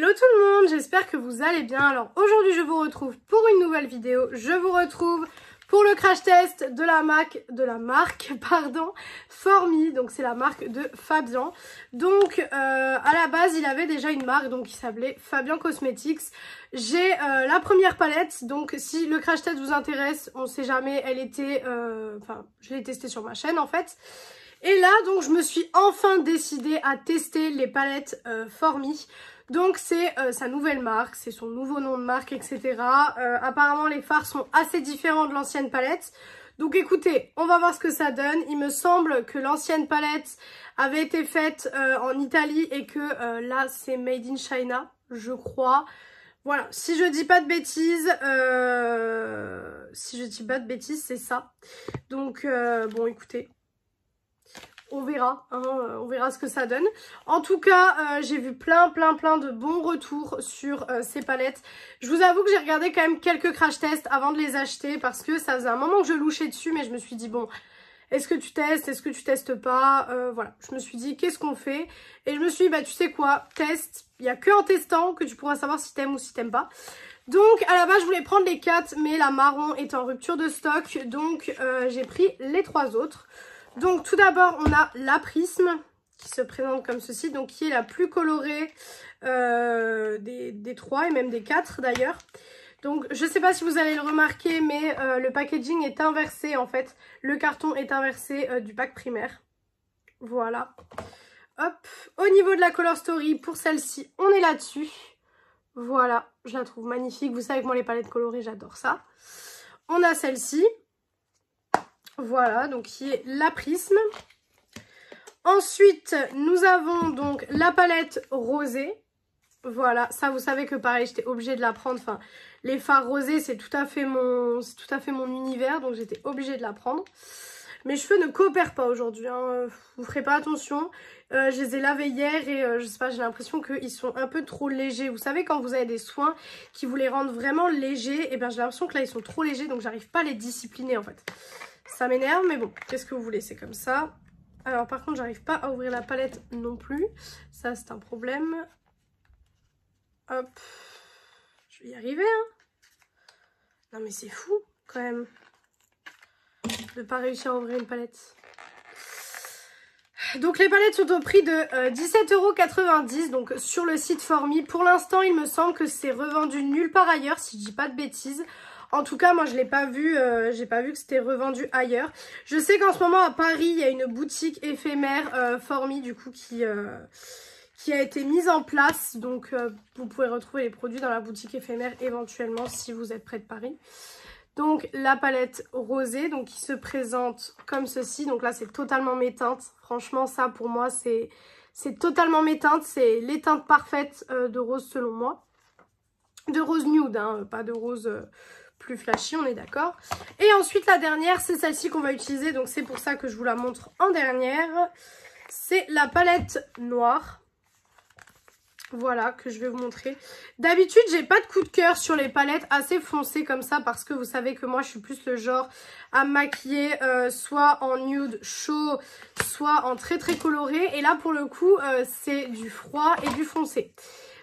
Hello tout le monde, j'espère que vous allez bien. Alors aujourd'hui je vous retrouve pour une nouvelle vidéo. Je vous retrouve pour le crash test de la marque, Formi. Donc c'est la marque de Fabien. Donc à la base il avait déjà une marque donc qui s'appelait Fabien Cosmetics. J'ai la première palette, donc si le crash test vous intéresse, on sait jamais, elle était, enfin je l'ai testée sur ma chaîne en fait. Et là donc je me suis enfin décidée à tester les palettes Formi. Donc c'est sa nouvelle marque, c'est son nouveau nom de marque, etc. Apparemment les fards sont assez différents de l'ancienne palette. Donc écoutez, on va voir ce que ça donne. Il me semble que l'ancienne palette avait été faite en Italie et que là c'est made in China, je crois. Voilà, si je dis pas de bêtises, c'est ça. Donc bon écoutez. On verra, hein, on verra ce que ça donne. En tout cas, j'ai vu plein de bons retours sur ces palettes. Je vous avoue que j'ai regardé quand même quelques crash tests avant de les acheter parce que ça faisait un moment que je louchais dessus, mais je me suis dit bon, est-ce que tu testes, est-ce que tu testes pas, voilà, je me suis dit qu'est-ce qu'on fait? Et je me suis dit bah tu sais quoi, teste, il n'y a que en testant que tu pourras savoir si t'aimes ou si t'aimes pas. Donc à la base je voulais prendre les 4 mais la marron est en rupture de stock, donc j'ai pris les 3 autres. Donc tout d'abord on a la Prisme qui se présente comme ceci, donc qui est la plus colorée des 3 et même des 4 d'ailleurs. Donc je sais pas si vous allez le remarquer mais le packaging est inversé en fait, le carton est inversé du pack primaire. Voilà. Hop, au niveau de la Color Story pour celle-ci on est là-dessus. Voilà, je la trouve magnifique, vous savez que moi les palettes colorées j'adore ça. On a celle-ci. Voilà, donc qui est la Prisme. Ensuite, nous avons donc la palette rosée. Voilà, ça vous savez que pareil, j'étais obligée de la prendre. Enfin, les fards rosés, c'est tout à fait mon univers, donc j'étais obligée de la prendre. Mes cheveux ne coopèrent pas aujourd'hui, hein. Vous ferez pas attention. Je les ai lavés hier et je sais pas, j'ai l'impression qu'ils sont un peu trop légers. Vous savez quand vous avez des soins qui vous les rendent vraiment légers, et bien j'ai l'impression que là ils sont trop légers, donc j'arrive pas à les discipliner en fait. Ça m'énerve, mais bon, qu'est-ce que vous voulez, c'est comme ça. Alors par contre, j'arrive pas à ouvrir la palette non plus. Ça, c'est un problème. Hop. Je vais y arriver, hein. Non mais c'est fou, quand même. De pas réussir à ouvrir une palette. Donc les palettes sont au prix de 17,90 €, donc sur le site Formi. Pour l'instant, il me semble que c'est revendu nulle part ailleurs, si je dis pas de bêtises. En tout cas, moi, je l'ai pas vu, j'ai pas vu que c'était revendu ailleurs. Je sais qu'en ce moment, à Paris, il y a une boutique éphémère Formi, du coup, qui a été mise en place. Donc, vous pouvez retrouver les produits dans la boutique éphémère éventuellement si vous êtes près de Paris. Donc, la palette rosée, donc qui se présente comme ceci. Donc là, c'est totalement mes teintes. Franchement, ça, pour moi, c'est totalement mes teintes. C'est les teintes parfaites de rose, selon moi. De rose nude, hein, pas de rose... plus flashy, on est d'accord. Et ensuite la dernière, c'est celle-ci qu'on va utiliser, donc c'est pour ça que je vous la montre en dernière. C'est la palette noire. Voilà, que je vais vous montrer. D'habitude, j'ai pas de coup de cœur sur les palettes assez foncées comme ça, parce que vous savez que moi je suis plus le genre à me maquiller soit en nude chaud, soit en très coloré. Et là pour le coup, c'est du froid et du foncé.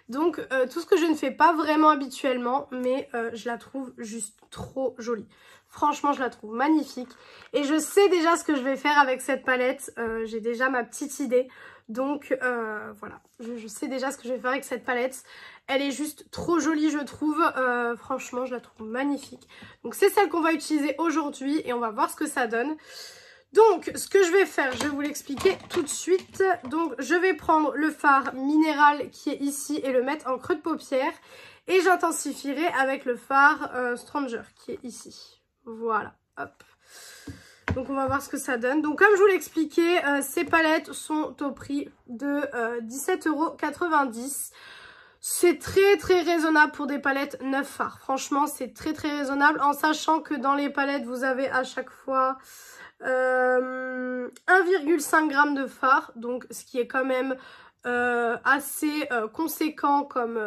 Donc tout ce que je ne fais pas vraiment habituellement, mais je la trouve juste trop jolie. Franchement, je la trouve magnifique. Et je sais déjà ce que je vais faire avec cette palette. J'ai déjà ma petite idée. Donc voilà, je sais déjà ce que je vais faire avec cette palette. Elle est juste trop jolie, je trouve. Franchement, je la trouve magnifique. Donc c'est celle qu'on va utiliser aujourd'hui et on va voir ce que ça donne. Donc, ce que je vais faire, je vais vous l'expliquer tout de suite. Donc, je vais prendre le fard minéral qui est ici et le mettre en creux de paupière. Et j'intensifierai avec le fard Stranger qui est ici. Voilà, hop. Donc, on va voir ce que ça donne. Donc, comme je vous l'ai expliqué, ces palettes sont au prix de 17,90 €. C'est très raisonnable pour des palettes 9 fards. Franchement, c'est très raisonnable en sachant que dans les palettes, vous avez à chaque fois... 1,5 g de fard, donc ce qui est quand même assez conséquent comme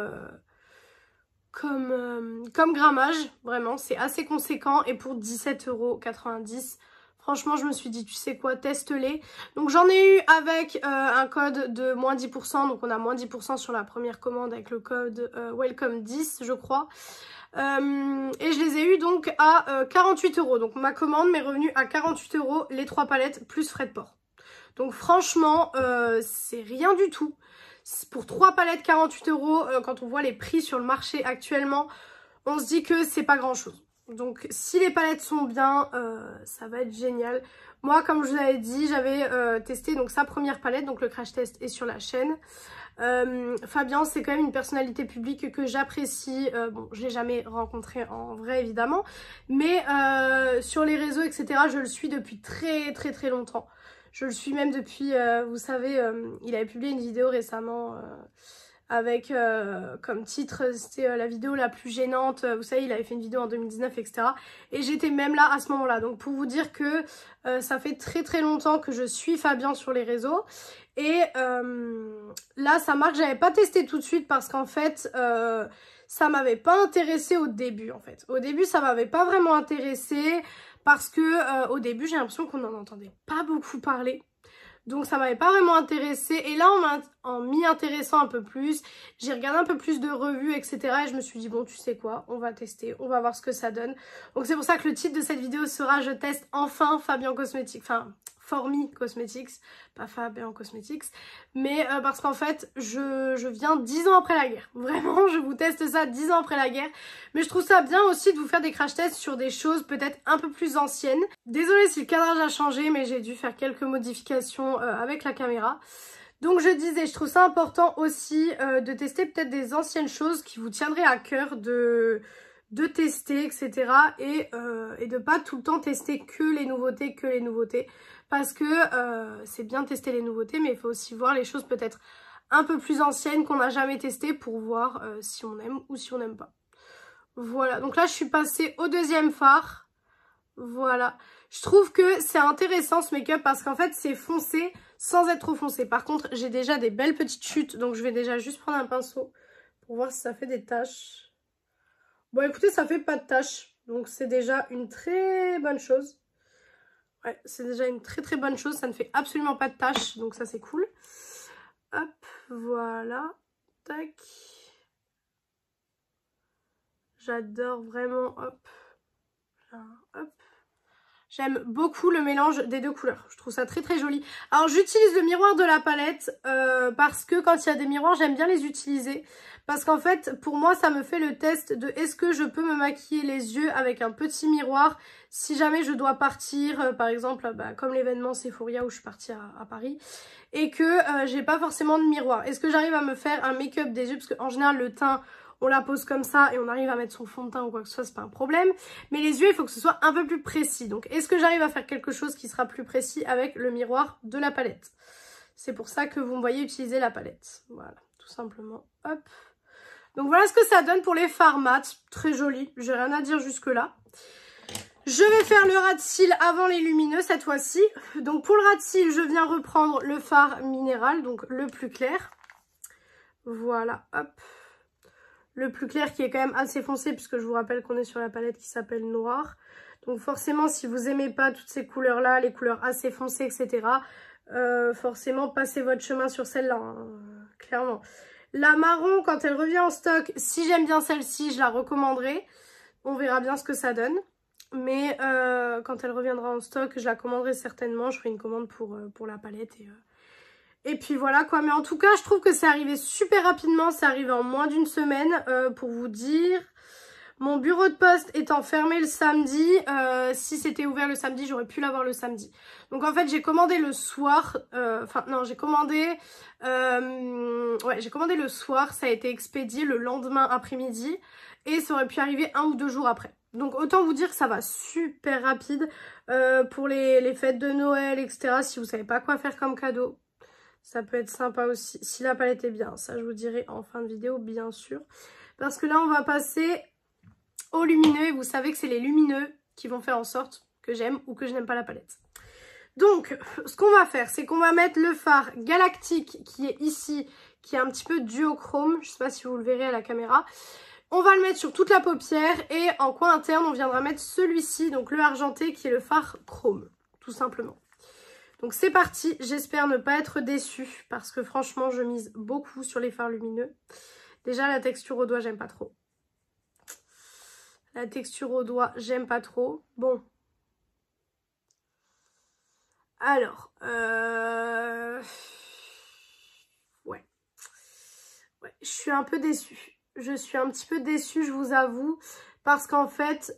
grammage, vraiment c'est assez conséquent. Et pour 17,90 €, Franchement, je me suis dit, tu sais quoi, teste-les. Donc j'en ai eu avec un code de moins 10%. Donc on a moins 10% sur la première commande avec le code Welcome 10, je crois. Et je les ai eu donc à 48 €. Donc ma commande m'est revenue à 48 € les 3 palettes plus frais de port. Donc franchement, c'est rien du tout. Pour 3 palettes 48 €, quand on voit les prix sur le marché actuellement, on se dit que c'est pas grand chose. Donc si les palettes sont bien, ça va être génial. Moi, comme je vous avais dit, j'avais testé donc sa première palette, donc le crash test est sur la chaîne. Fabien, c'est quand même une personnalité publique que j'apprécie. Bon, je l'ai jamais rencontré en vrai évidemment, mais sur les réseaux etc, je le suis depuis très longtemps. Je le suis même depuis, vous savez, il avait publié une vidéo récemment avec comme titre, c'était la vidéo la plus gênante. Vous savez, il avait fait une vidéo en 2019, etc. Et j'étais même là à ce moment-là. Donc pour vous dire que ça fait très longtemps que je suis Fabien sur les réseaux. Et là, sa marque, j'avais pas testé tout de suite parce qu'en fait, ça m'avait pas intéressé au début en fait. Au début, ça m'avait pas vraiment intéressé parce que au début, j'ai l'impression qu'on n'en entendait pas beaucoup parler. Donc ça m'avait pas vraiment intéressé. Et là, en m'y intéressant un peu plus, j'ai regardé un peu plus de revues, etc. Et je me suis dit, bon, tu sais quoi, on va tester, on va voir ce que ça donne. Donc c'est pour ça que le titre de cette vidéo sera « Je teste enfin Fabien Cosmetics », enfin Formi Cosmetics, pas Fabien Cosmetics. Mais parce qu'en fait, je viens 10 ans après la guerre. Vraiment, je vous teste ça 10 ans après la guerre. Mais je trouve ça bien aussi de vous faire des crash tests sur des choses peut-être un peu plus anciennes. Désolée si le cadrage a changé, mais j'ai dû faire quelques modifications avec la caméra. Donc je disais, je trouve ça important aussi de tester peut-être des anciennes choses qui vous tiendraient à cœur de tester, etc. Et de pas tout le temps tester que les nouveautés. Parce que c'est bien de tester les nouveautés, mais il faut aussi voir les choses peut-être un peu plus anciennes qu'on n'a jamais testées pour voir si on aime ou si on n'aime pas. Voilà, donc là je suis passée au deuxième fard. Voilà, je trouve que c'est intéressant ce make-up parce qu'en fait c'est foncé sans être trop foncé. Par contre j'ai déjà des belles petites chutes, donc je vais déjà juste prendre un pinceau pour voir si ça fait des taches. Bon écoutez, ça fait pas de taches, donc c'est déjà une très bonne chose. Ouais, c'est déjà une très bonne chose, ça ne fait absolument pas de taches, donc ça c'est cool. Hop, voilà, tac. J'adore vraiment, hop, hop. J'aime beaucoup le mélange des deux couleurs, je trouve ça très joli. Alors j'utilise le miroir de la palette parce que quand il y a des miroirs, j'aime bien les utiliser. Parce qu'en fait, pour moi, ça me fait le test de est-ce que je peux me maquiller les yeux avec un petit miroir si jamais je dois partir, par exemple, comme l'événement Sephoria où je suis partie à Paris, et que j'ai pas forcément de miroir. Est-ce que j'arrive à me faire un make-up des yeux, parce qu'en général, le teint, on la pose comme ça et on arrive à mettre son fond de teint ou quoi que ce soit, c'est pas un problème. Mais les yeux, il faut que ce soit un peu plus précis. Donc, est-ce que j'arrive à faire quelque chose qui sera plus précis avec le miroir de la palette? C'est pour ça que vous me voyez utiliser la palette. Voilà, tout simplement. Hop. Donc, voilà ce que ça donne pour les fards mat. Très joli. J'ai rien à dire jusque là. Je vais faire le ras de cils avant les lumineux cette fois-ci. Donc, pour le ras de cils, je viens reprendre le fard minéral, donc le plus clair. Voilà, hop. Le plus clair qui est quand même assez foncé puisque je vous rappelle qu'on est sur la palette qui s'appelle noir. Donc forcément si vous aimez pas toutes ces couleurs là, les couleurs assez foncées etc. Forcément passez votre chemin sur celle-là, hein, clairement. La marron quand elle revient en stock, si j'aime bien celle-ci je la recommanderai. On verra bien ce que ça donne. Mais quand elle reviendra en stock je la commanderai certainement. Je ferai une commande pour la palette et puis voilà quoi, mais en tout cas je trouve que c'est arrivé super rapidement, c'est arrivé en moins d'une semaine pour vous dire. Mon bureau de poste étant fermé le samedi, si c'était ouvert le samedi j'aurais pu l'avoir le samedi. Donc en fait j'ai commandé le soir, j'ai commandé le soir, ça a été expédié le lendemain après-midi et ça aurait pu arriver 1 ou 2 jours après. Donc autant vous dire que ça va super rapide pour les fêtes de Noël etc. Si vous savez pas quoi faire comme cadeau. Ça peut être sympa aussi, si la palette est bien. Ça, je vous dirai en fin de vidéo, bien sûr. Parce que là, on va passer aux lumineux. Et vous savez que c'est les lumineux qui vont faire en sorte que j'aime ou que je n'aime pas la palette. Donc, ce qu'on va faire, c'est qu'on va mettre le fard galactique qui est ici, qui est un petit peu duochrome. Je ne sais pas si vous le verrez à la caméra. On va le mettre sur toute la paupière. Et en coin interne, on viendra mettre celui-ci, donc le argenté, qui est le fard chrome. tout simplement. Donc c'est parti, j'espère ne pas être déçue parce que franchement je mise beaucoup sur les fards lumineux. Déjà la texture au doigt j'aime pas trop. La texture au doigt j'aime pas trop. Bon. Alors, ouais, je suis un peu déçue. Je suis un petit peu déçue, je vous avoue. Parce qu'en fait,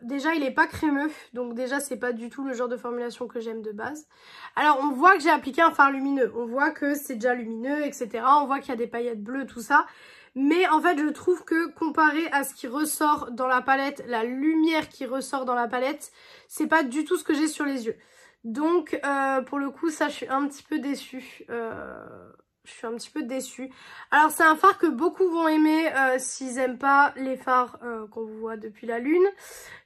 déjà il est pas crémeux, donc déjà c'est pas du tout le genre de formulation que j'aime de base. Alors on voit que j'ai appliqué un fard lumineux, on voit que c'est déjà lumineux, etc. On voit qu'il y a des paillettes bleues, tout ça. Mais en fait je trouve que comparé à ce qui ressort dans la palette, la lumière qui ressort dans la palette, c'est pas du tout ce que j'ai sur les yeux. Donc pour le coup ça je suis un petit peu déçue. Je suis un petit peu déçue. Alors c'est un fard que beaucoup vont aimer s'ils aiment pas les fards qu'on voit depuis la lune,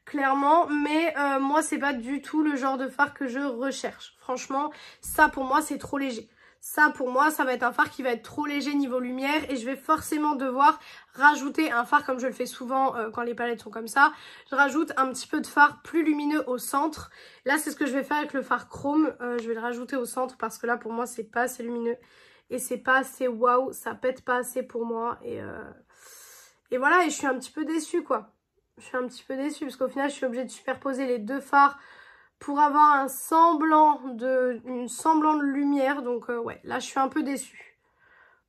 clairement. Mais moi c'est pas du tout le genre de fard que je recherche. Franchement ça pour moi c'est trop léger. Ça pour moi ça va être un fard qui va être trop léger niveau lumière et je vais forcément devoir rajouter un fard comme je le fais souvent quand les palettes sont comme ça. Je rajoute un petit peu de fard plus lumineux au centre. Là c'est ce que je vais faire avec le fard chrome. Je vais le rajouter au centre parce que là pour moi c'est pas assez lumineux. Et c'est pas assez waouh, ça pète pas assez pour moi. Et voilà, et je suis un petit peu déçue quoi. Je suis un petit peu déçue parce qu'au final, je suis obligée de superposer les deux fards pour avoir une semblant de lumière. Donc ouais, là je suis un peu déçue.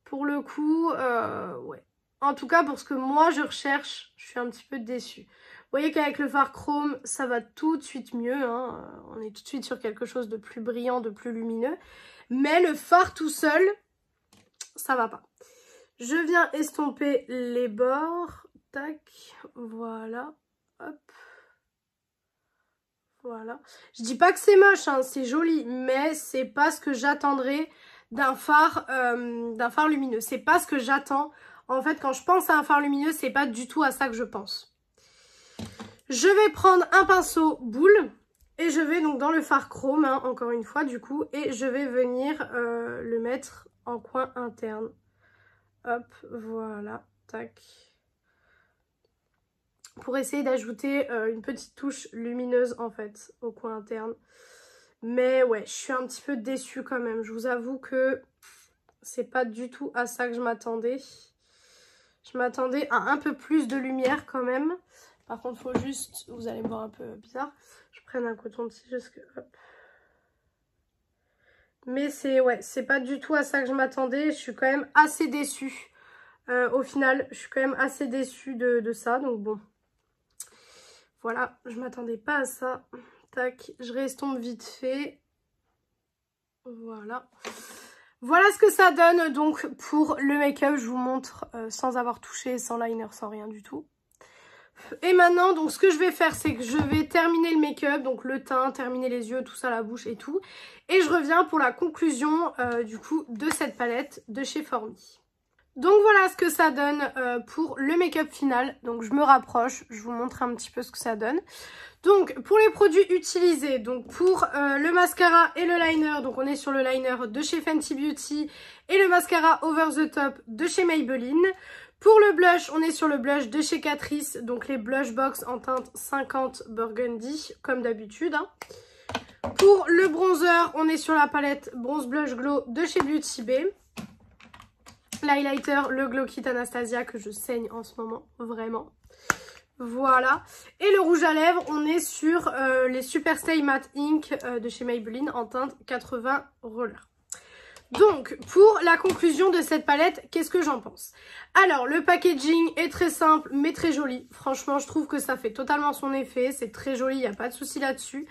Pour le coup, ouais. En tout cas, pour ce que moi je recherche, je suis un petit peu déçue. Vous voyez qu'avec le fard chrome, ça va tout de suite mieux. Hein. On est tout de suite sur quelque chose de plus brillant, de plus lumineux. Mais le fard tout seul, ça va pas. Je viens estomper les bords. Tac. Voilà. Hop. Voilà. Je dis pas que c'est moche, hein, c'est joli. Mais c'est pas ce que j'attendrais d'un phare lumineux. C'est pas ce que j'attends. En fait, quand je pense à un phare lumineux, c'est pas du tout à ça que je pense. Je vais prendre un pinceau boule. Et je vais donc dans le fard chrome, hein, encore une fois, du coup. Et je vais venir le mettre en coin interne. Hop, voilà, tac. Pour essayer d'ajouter une petite touche lumineuse en fait au coin interne. Mais ouais, je suis un petit peu déçue quand même. Je vous avoue que c'est pas du tout à ça que je m'attendais. Je m'attendais à un peu plus de lumière quand même. Par contre, il faut juste, vous allez me voir un peu bizarre, je prenne un coton-tige jusque... Hop. Mais c'est ouais, c'est pas du tout à ça que je m'attendais. Je suis quand même assez déçue. Au final, je suis quand même assez déçue de ça. Donc bon. Voilà, je m'attendais pas à ça. Tac, je restompe vite fait. Voilà. Voilà ce que ça donne donc pour le make-up. Je vous montre sans avoir touché, sans liner, sans rien du tout. Et maintenant, donc ce que je vais faire, c'est que je vais terminer le make-up, donc le teint, terminer les yeux, tout ça, la bouche et tout. Et je reviens pour la conclusion du coup de cette palette de chez Formy. Donc voilà ce que ça donne pour le make-up final. Donc je me rapproche, je vous montre un petit peu ce que ça donne. Donc pour les produits utilisés, donc pour le mascara et le liner, donc on est sur le liner de chez Fenty Beauty et le mascara Over the Top de chez Maybelline. Pour le blush, on est sur le blush de chez Catrice, donc les blush box en teinte 50 Burgundy, comme d'habitude. Hein. Pour le bronzer, on est sur la palette Bronze Blush Glow de chez Beauty Bay. L'highlighter, le Glow Kit Anastasia que je saigne en ce moment, vraiment. Voilà. Et le rouge à lèvres, on est sur les Super Stay Matte Ink de chez Maybelline en teinte 80 Roller. Donc, pour la conclusion de cette palette, qu'est-ce que j'en pense? Alors, le packaging est très simple, mais très joli. Franchement, je trouve que ça fait totalement son effet. C'est très joli, il n'y a pas de souci là-dessus.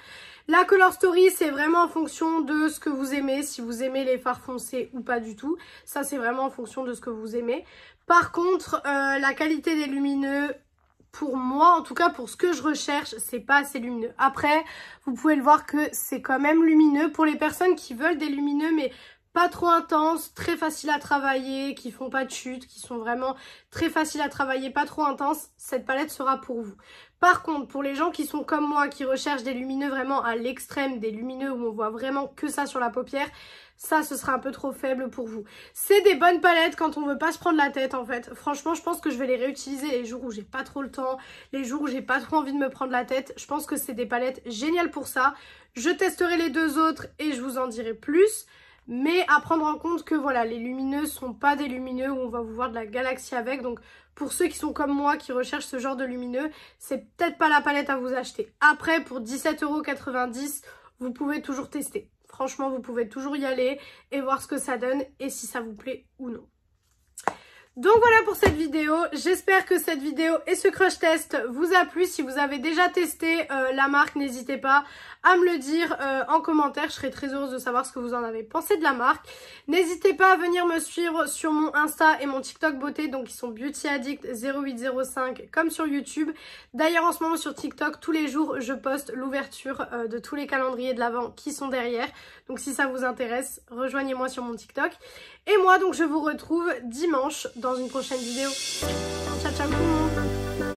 La Color Story, c'est vraiment en fonction de ce que vous aimez. Si vous aimez les fards foncés ou pas du tout. Ça, c'est vraiment en fonction de ce que vous aimez. Par contre, la qualité des lumineux... Pour moi, en tout cas pour ce que je recherche, c'est pas assez lumineux. Après, vous pouvez le voir que c'est quand même lumineux. Pour les personnes qui veulent des lumineux, mais pas trop intenses, très faciles à travailler, qui font pas de chute, qui sont vraiment très faciles à travailler, pas trop intenses, cette palette sera pour vous. Par contre, pour les gens qui sont comme moi, qui recherchent des lumineux vraiment à l'extrême, des lumineux où on voit vraiment que ça sur la paupière, ça, ce sera un peu trop faible pour vous. C'est des bonnes palettes quand on veut pas se prendre la tête en fait. Franchement, je pense que je vais les réutiliser les jours où j'ai pas trop le temps, les jours où j'ai pas trop envie de me prendre la tête. Je pense que c'est des palettes géniales pour ça. Je testerai les deux autres et je vous en dirai plus. Mais à prendre en compte que voilà, les lumineux sont pas des lumineux où on va vous voir de la galaxie avec. Donc pour ceux qui sont comme moi, qui recherchent ce genre de lumineux, c'est peut-être pas la palette à vous acheter. Après, pour 17,90 €, vous pouvez toujours tester. Franchement, vous pouvez toujours y aller et voir ce que ça donne et si ça vous plaît ou non. Donc voilà pour cette vidéo, j'espère que cette vidéo et ce crush test vous a plu. Si vous avez déjà testé la marque, n'hésitez pas à me le dire en commentaire, je serai très heureuse de savoir ce que vous en avez pensé de la marque. N'hésitez pas à venir me suivre sur mon Insta et mon TikTok beauté, donc ils sont Beauty Addict 0805 comme sur YouTube. D'ailleurs en ce moment sur TikTok, tous les jours je poste l'ouverture de tous les calendriers de l'Avent qui sont derrière. Donc si ça vous intéresse, rejoignez-moi sur mon TikTok. Et moi donc je vous retrouve dimanche dans une prochaine vidéo. Ciao ciao tout le monde.